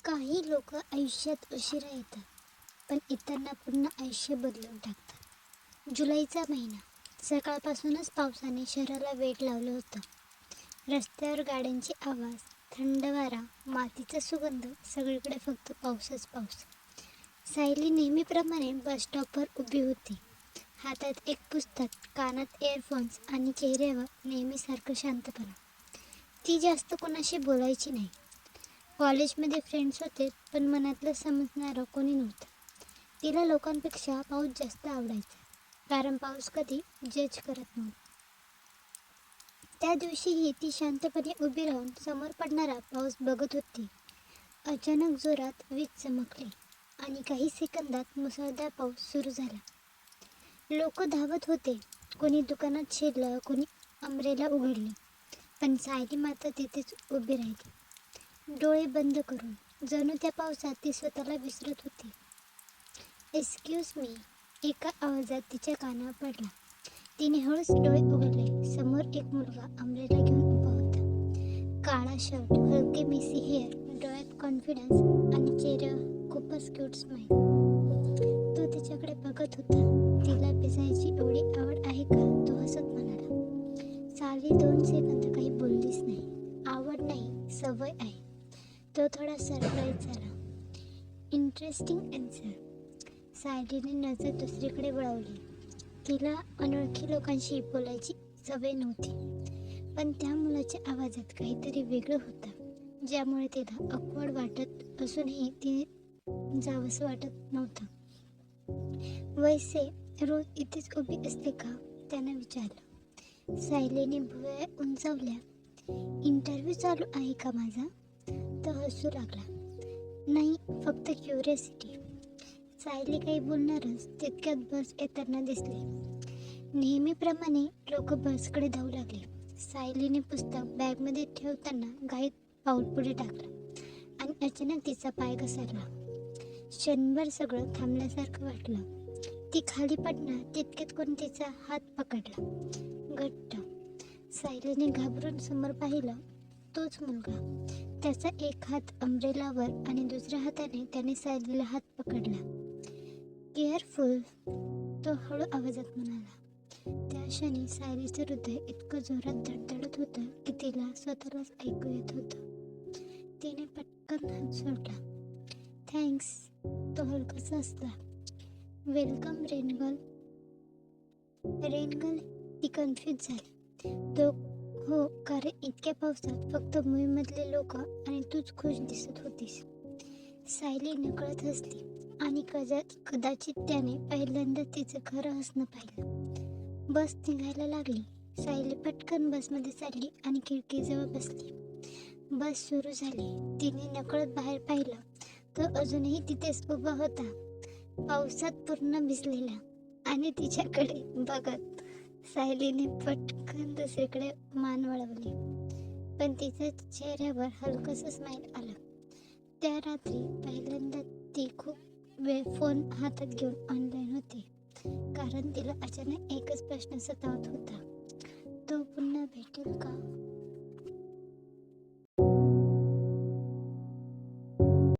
काही लोक आयुष्यात उशिरा येतात, पण इतरांना पूर्ण आयुष्य बदलून टाकतात. जुलैचा महिना. सकाळपासूनच पावसाने शहराला वेड लावलं होतं. रस्त्यावर गाड्यांचे आवाज, थंड वारा, मातीचा सुगंध, सगळीकडे फक्त पाऊसच पाऊस. सायली नेहमीप्रमाणे बस स्टॉपवर उभी होती. हातात एक पुस्तक, कानात इयरफोन्स आणि चेहऱ्यावर नेहमीसारखं शांतपणा. ती जास्त कोणाशी बोलायची नाही. कॉलेजमध्ये फ्रेंड्स होते, पण मनातलं समजणारं कोणी नव्हतं. तिला लोकांपेक्षा पाऊस जास्त आवडायचा, कारण पाऊस कधी जज करत नव्हता. त्या दिवशीही ती शांतपणे उभी राहून समोर पडणारा पाऊस बघत होती. अचानक जोरात वीज चमकली आणि काही सेकंदात मुसळधार पाऊस सुरू झाला. लोक धावत होते, कोणी दुकानात शिरलं, कोणी अम्ब्रेला उघडली, पण सायली मात्र तिथेच उभी राहिली, डोळे बंद करून. जणू त्या पावसात ती स्वतःला विसरत होती. एक्सक्यूज मी, एका आवाजात तिच्या कानावर पडला. तिने हळूच डोळे उघडले. समोर एक मुलगा अम्ब्रेला घेऊन उभा होता. काळा शर्ट, हलके मेसी हेअर, डोळ्यात कॉन्फिडन्स आणि चेहऱ्यावर खूपच क्यूट स्माईल. तो तिच्याकडे बघत होता. तिला भिजायची एवढी आवड आहे का? तो हसत म्हणाला. सायली 2 सेकंद काही बोललीच नाही. आवड नाही, सवय आहे. तो थोडा सरप्राईज झाला. Interesting answer. सायलीने नजर दुसरीकडे वळवली. तिला अनोळखी लोकांशी बोलायची सवय नव्हती, पण त्या मुलाच्या आवाजात काहीतरी वेगळं होतं, ज्यामुळे तिला ऑकवर्ड वाटत असूनही तिने जावंसं वाटत नव्हतं. वैसे रोज इथेच उभी असते का? त्यानं विचारलं. सायलीने भुवया उंचावल्या. इंटरव्ह्यू चालू आहे का माझा? तो हसू लागला. नाही, फक्त क्युरियोसिटी. सायली काही बोलणारच तितक्यात बस येताना दिसली. नेहमीप्रमाणे लोक बसकडे धावू लागले. सायलीने पुस्तक बॅगमध्ये ठेवताना घाईत पाऊल पुढे टाकलं आणि अचानक तिचा पाय घसरला. क्षणभर सगळं थांबल्यासारखं वाटलं. ती खाली पडणार तितक्यात कोणी तिचा हात पकडला घट्ट. सायलीने घाबरून समोर पाहिलं. तोच मुलगा. त्याचा एक हात अम्ब्रेलावर आणि दुसऱ्या हाताने त्याने सायलीला हात पकडला. केअरफुल, तो हळू आवाजात म्हणाला. त्या क्षणी सायलीचं हृदय इतकं जोरात धडधडत होतं की तिला स्वतःलाच ऐकू येत होतं. तिने पटकन हात सोडला. थँक्स, तो हलकासा हसला. वेलकम रेनगर्ल. रेनगर्ल, ती कन्फ्यूज झाली. तो हो, कारण इतक्या पावसात फक्त मूवीमधले लोक आणि तूच खुश दिसत होतीस. सायली नकळत हसली आणि कदाचित त्याने पहिल्यांदा तिचं खरं हसणं पाहिलं. बस निघायला लागली. सायली पटकन बसमध्ये चढली आणि खिडकीजवळ बसली. बस सुरू झाली. तिने नकळत बाहेर पाहिलं. तो अजूनही तिथेच उभा होता, पावसात पूर्ण भिजलेला आणि तिच्याकडे बघत. सायलीने पटकन दुसरीकडे मान वळवली, पण तिच्या चेहऱ्यावर हलकंसं स्माईल आलं. त्या रात्री पहिल्यांदा ती खूप वेळ फोन हातात घेऊन ऑनलाईन होती, कारण तिला अचानक एकच प्रश्न सतावत होता. तो पुन्हा भेटेल का?